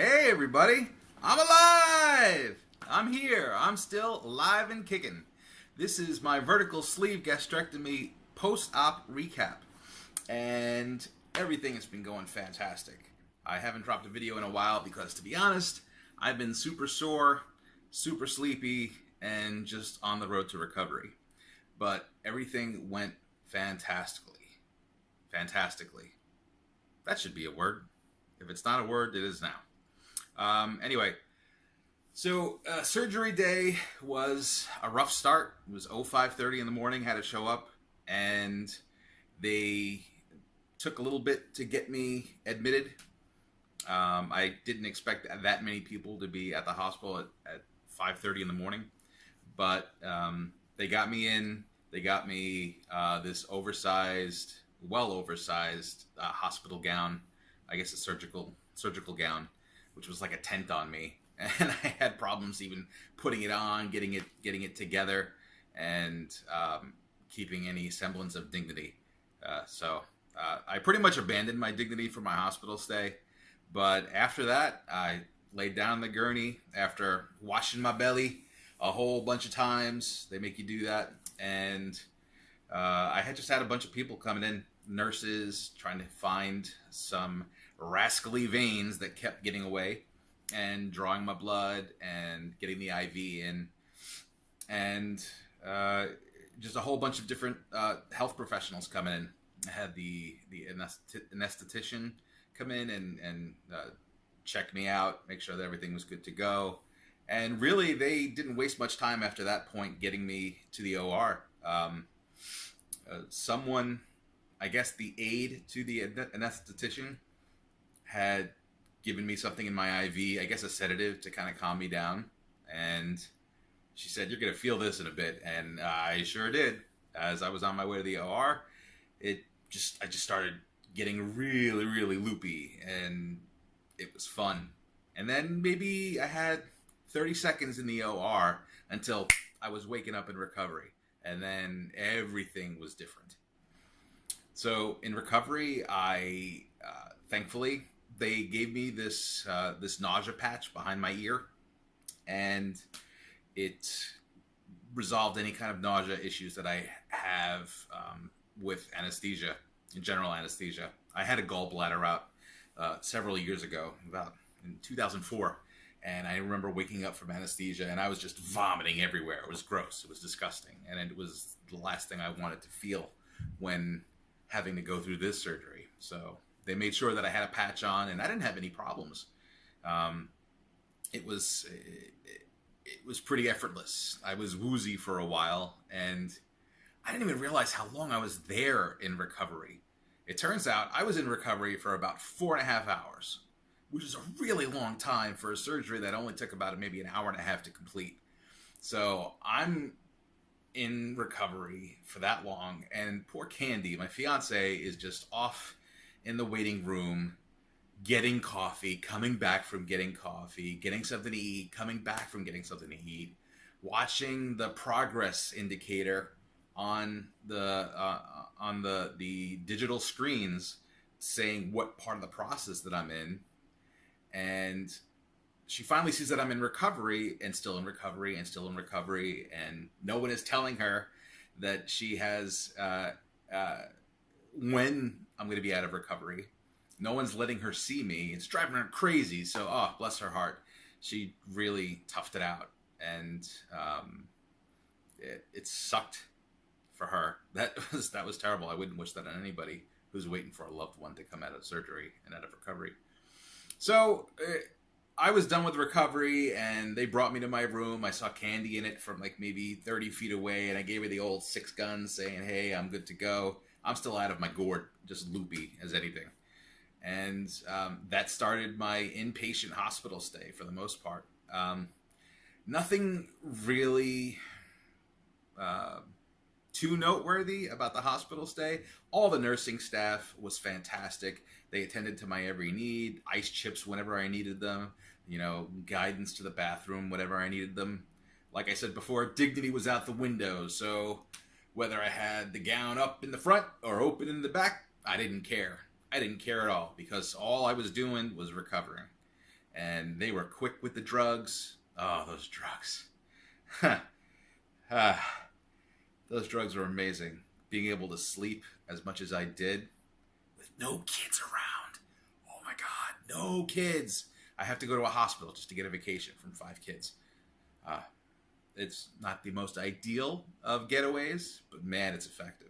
Hey everybody, I'm alive! I'm here. I'm still alive and kicking. This is my vertical sleeve gastrectomy post-op recap. And everything has been going fantastic. I haven't dropped a video in a while because, to be honest, I've been super sore, super sleepy, and just on the road to recovery. But everything went fantastically. Fantastically. That should be a word. If it's not a word, it is now. Anyway, so surgery day was a rough start. It was 05:30 in the morning, had to show up, and they took a little bit to get me admitted. I didn't expect that many people to be at the hospital at 5:30 in the morning, but they got me in. They got me this oversized, well oversized hospital gown. I guess a surgical gown, which was like a tent on me, and I had problems even putting it on, getting it together, and keeping any semblance of dignity. So I pretty much abandoned my dignity for my hospital stay. But after that, I laid down on the gurney after washing my belly a whole bunch of times. They make you do that, and I had just had a bunch of people coming in, nurses trying to find some rascally veins that kept getting away, and drawing my blood and getting the IV in, and just a whole bunch of different health professionals coming in. I had the anesthetician come in and check me out, make sure that everything was good to go. And really, they didn't waste much time after that point getting me to the OR. Someone, I guess the aide to the anesthetician, had given me something in my IV, I guess a sedative to kind of calm me down. And she said, "You're going to feel this in a bit." And I sure did. As I was on my way to the OR, I just started getting really, really loopy, and it was fun. And then maybe I had 30 seconds in the OR until I was waking up in recovery. And then everything was different. So in recovery, I thankfully, they gave me this nausea patch behind my ear, and it resolved any kind of nausea issues that I have with anesthesia, in general anesthesia. I had a gallbladder out several years ago, about in 2004, and I remember waking up from anesthesia, and I was just vomiting everywhere. It was gross. It was disgusting, and it was the last thing I wanted to feel when having to go through this surgery. So they made sure that I had a patch on, and I didn't have any problems. It was pretty effortless. I was woozy for a while, and I didn't even realize how long I was there in recovery. It turns out I was in recovery for about 4.5 hours, which is a really long time for a surgery that only took about maybe an hour and a half to complete. So I'm in recovery for that long, and poor Candy, my fiance, is just off in the waiting room, getting coffee, coming back from getting coffee, getting something to eat, coming back from getting something to eat, watching the progress indicator on the digital screens saying what part of the process that I'm in. And she finally sees that I'm in recovery, and still in recovery, and still in recovery, and no one is telling her that she has when I'm going to be out of recovery. No one's letting her see me. It's driving her crazy. So, oh, bless her heart, she really toughed it out, and it sucked for her. That was terrible. I wouldn't wish that on anybody who's waiting for a loved one to come out of surgery and out of recovery. So I was done with recovery, and they brought me to my room. I saw Candy in it from like maybe 30 feet away, and I gave her the old 6 guns saying, "Hey, I'm good to go." I'm still out of my gourd, just loopy as anything. And that started my inpatient hospital stay for the most part. Nothing really too noteworthy about the hospital stay. All the nursing staff was fantastic. They attended to my every need, ice chips whenever I needed them, guidance to the bathroom whenever I needed them. Like I said before, dignity was out the window, so whether I had the gown up in the front or open in the back, I didn't care. I didn't care at all, because all I was doing was recovering. And and they were quick with the drugs. Oh, those drugs. Those drugs were amazing. Being able to sleep as much as I did with no kids around. Oh my God, no kids. I have to go to a hospital just to get a vacation from 5 kids. It's not the most ideal of getaways, but man, it's effective.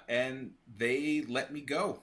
And they let me go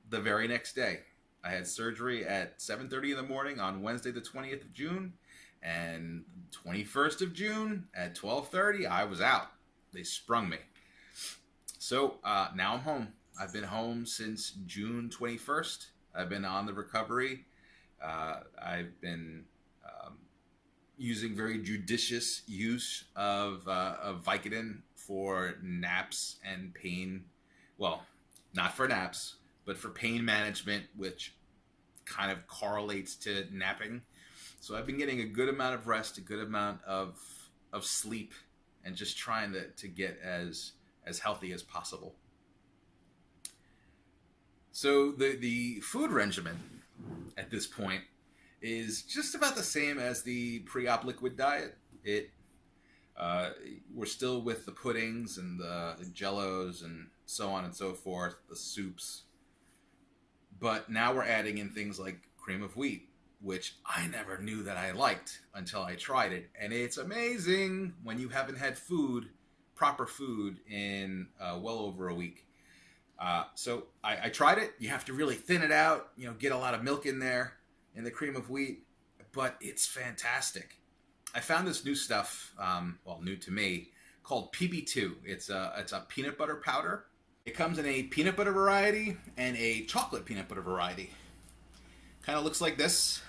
the very next day. I had surgery at 7:30 in the morning on Wednesday, the 20th of June, and 21st of June at 12:30, I was out. They sprung me. So now I'm home. I've been home since June 21st. I've been on the recovery. I've been using very judicious use of Vicodin for naps and pain. Well, not for naps, but for pain management, which kind of correlates to napping. So I've been getting a good amount of rest, a good amount of sleep, and just trying to get as healthy as possible. So the food regimen at this point is just about the same as the pre-op liquid diet. We're still with the puddings and the jellos and so on and so forth, the soups. But now we're adding in things like cream of wheat, which I never knew that I liked until I tried it. And it's amazing when you haven't had proper food, in well over a week. So I tried it. You have to really thin it out, get a lot of milk in there in the cream of wheat, but it's fantastic. I found this new stuff, new to me, called PB2. It's a peanut butter powder. It comes in a peanut butter variety and a chocolate peanut butter variety. Kind of looks like this.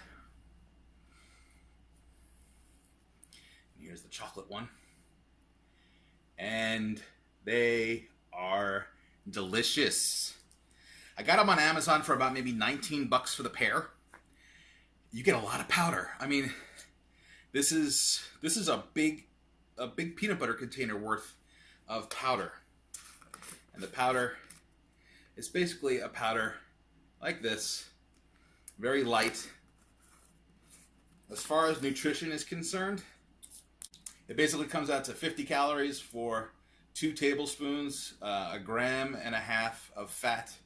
Here's the chocolate one. And they are delicious. I got them on Amazon for about maybe $19 for the pair. You get a lot of powder. I mean, this is a big peanut butter container worth of powder. And the powder is basically a powder like this, very light. As far as nutrition is concerned, it basically comes out to 50 calories for 2 tablespoons, 1.5 grams of fat,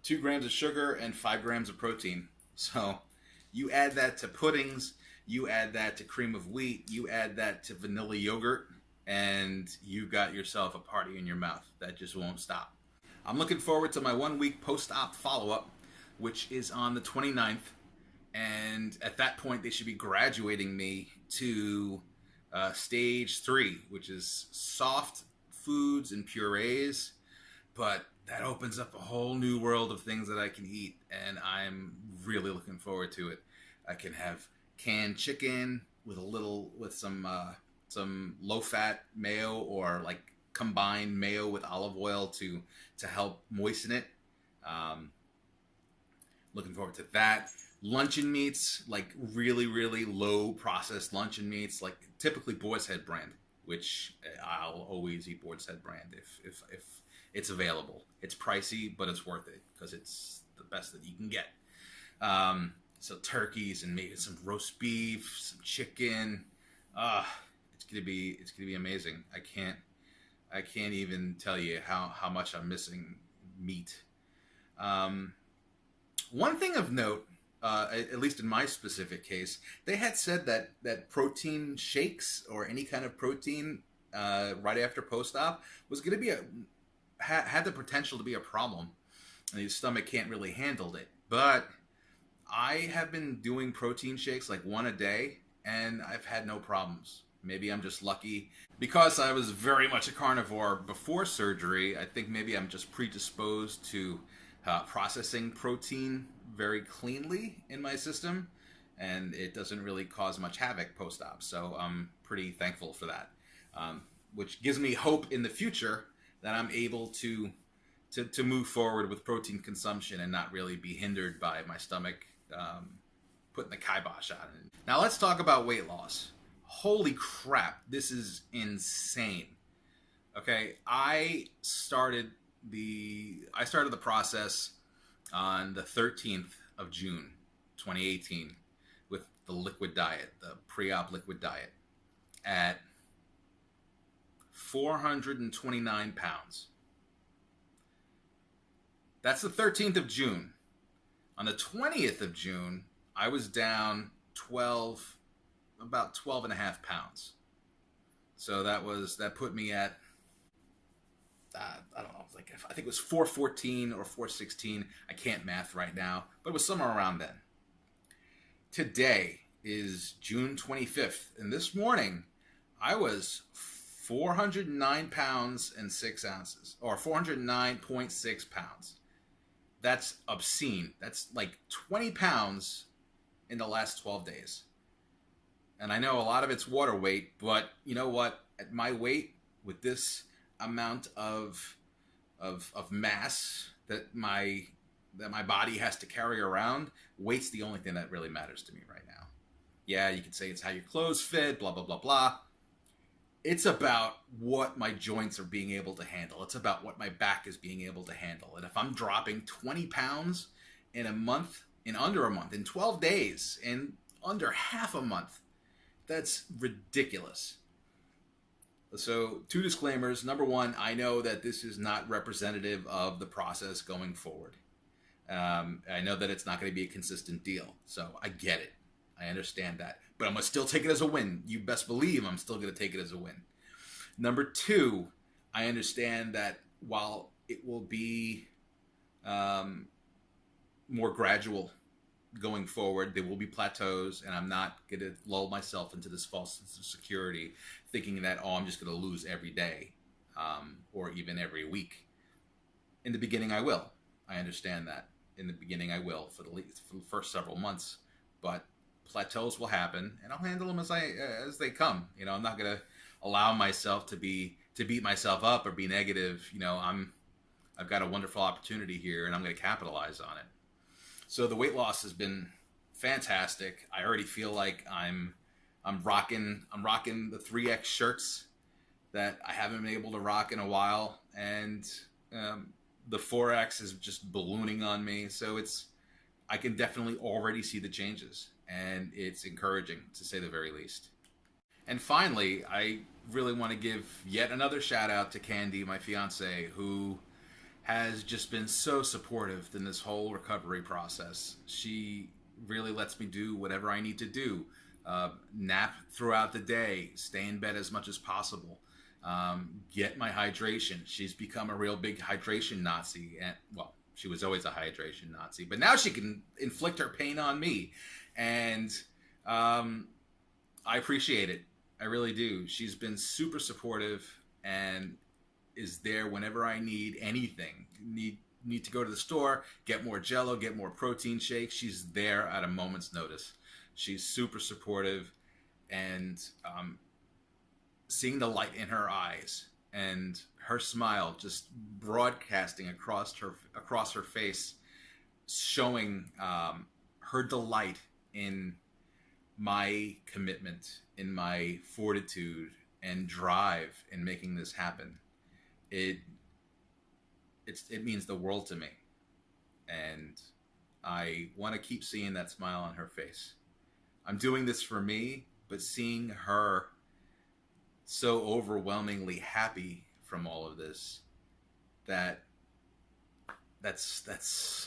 2 grams of sugar, and 5 grams of protein. So you add that to puddings, you add that to cream of wheat, you add that to vanilla yogurt, and you got yourself a party in your mouth that just won't stop. I'm looking forward to my 1-week post-op follow-up, which is on the 29th. And at that point, they should be graduating me to stage 3, which is soft foods and purees. But that opens up a whole new world of things that I can eat, and I'm really looking forward to it. I can have canned chicken with some low-fat mayo, or like combined mayo with olive oil to help moisten it. Looking forward to that. Luncheon meats, like really, really low processed luncheon meats, like typically Boar's Head brand, which I'll always eat Boar's Head brand if it's available. It's pricey, but it's worth it because it's the best that you can get. So turkeys and maybe some roast beef, some chicken. It's gonna be amazing. I can't even tell you how much I'm missing meat. One thing of note, at least in my specific case, they had said that protein shakes or any kind of protein right after post-op was going to be had the potential to be a problem, and your stomach can't really handle it. But I have been doing protein shakes like 1 a day, and I've had no problems. Maybe I'm just lucky. Because I was very much a carnivore before surgery, I think maybe I'm just predisposed to processing protein very cleanly in my system, and it doesn't really cause much havoc post-op. So I'm pretty thankful for that, which gives me hope in the future that I'm able to move forward with protein consumption and not really be hindered by my stomach putting the kibosh on it. Now let's talk about weight loss. Holy crap, this is insane. Okay, I started the process on the 13th of June, 2018, with the liquid diet, the pre-op liquid diet, at 429 pounds. That's the 13th of June. On the 20th of June, I was down about 12 and a half pounds. So that put me at, I don't know, I think it was 414 or 416. I can't math right now, but it was somewhere around then. Today is June 25th, and this morning I was 409 pounds and 6 ounces, or 409.6 pounds. That's obscene. That's like 20 pounds in the last 12 days. And I know a lot of it's water weight, but you know what? At my weight, with this amount of mass that my body has to carry around, weight's the only thing that really matters to me right now. Yeah, you could say it's how your clothes fit, blah, blah, blah, blah. It's about what my joints are being able to handle. It's about what my back is being able to handle. And if I'm dropping 20 pounds in a month, in under a month, in 12 days, in under half a month, that's ridiculous. So, 2 disclaimers. Number one, I know that this is not representative of the process going forward. I know that it's not going to be a consistent deal. So, I get it. I understand that. But I'm going to still take it as a win. You best believe I'm still going to take it as a win. Number two, I understand that while it will be more gradual going forward, there will be plateaus, and I'm not going to lull myself into this false sense of security thinking that, I'm just going to lose every day or even every week. In the beginning, I will. I understand that. In the beginning, I will for the first several months. But plateaus will happen, and I'll handle them as they come. You know, I'm not going to allow myself to beat myself up or be negative. You know, I've got a wonderful opportunity here, and I'm going to capitalize on it. So the weight loss has been fantastic. I already feel like I'm rocking the 3X shirts that I haven't been able to rock in a while, and the 4X is just ballooning on me. So I can definitely already see the changes, and it's encouraging, to say the very least. And finally, I really want to give yet another shout out to Candy, my fiance, who has just been so supportive in this whole recovery process. She really lets me do whatever I need to do. Nap throughout the day, stay in bed as much as possible, get my hydration. She's become a real big hydration Nazi. And, well, she was always a hydration Nazi, but now she can inflict her pain on me. And I appreciate it. I really do. She's been super supportive and is there whenever I need anything. Need to go to the store, get more Jell-O, get more protein shakes. She's there at a moment's notice. She's super supportive, and seeing the light in her eyes and her smile just broadcasting across her face, showing her delight in my commitment, in my fortitude and drive in making this happen. It means the world to me, and I want to keep seeing that smile on her face. I'm doing this for me, but seeing her so overwhelmingly happy from all of this, that's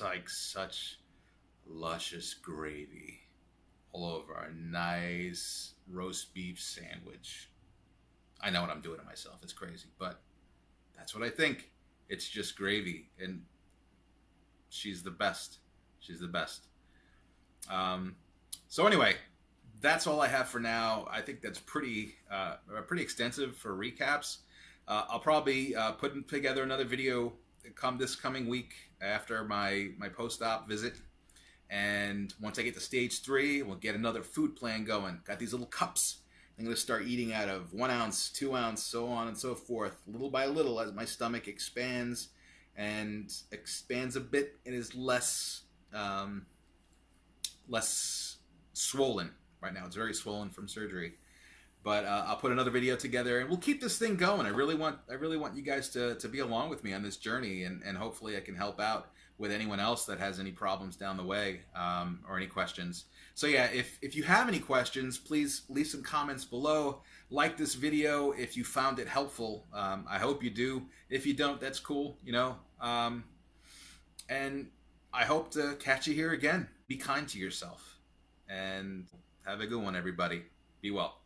like such luscious gravy all over a nice roast beef sandwich. I know what I'm doing to myself. It's crazy, but that's what I think. It's just gravy, and she's the best. She's the best. So anyway, that's all I have for now. I think that's pretty extensive for recaps. I'll probably put together another video this coming week after my post-op visit. And once I get to stage 3, we'll get another food plan going. Got these little cups I'm going to start eating out of 1 ounce, 2 ounce, so on and so forth, little by little, as my stomach expands a bit and is less swollen. Right now it's very swollen from surgery. But I'll put another video together, and we'll keep this thing going. I really want you guys to be along with me on this journey, and hopefully I can help out with anyone else that has any problems down the way, or any questions. So yeah, if you have any questions, please leave some comments below. Like this video if you found it helpful. I hope you do. If you don't, that's cool, you know. And I hope to catch you here again. Be kind to yourself. And have a good one, everybody. Be well.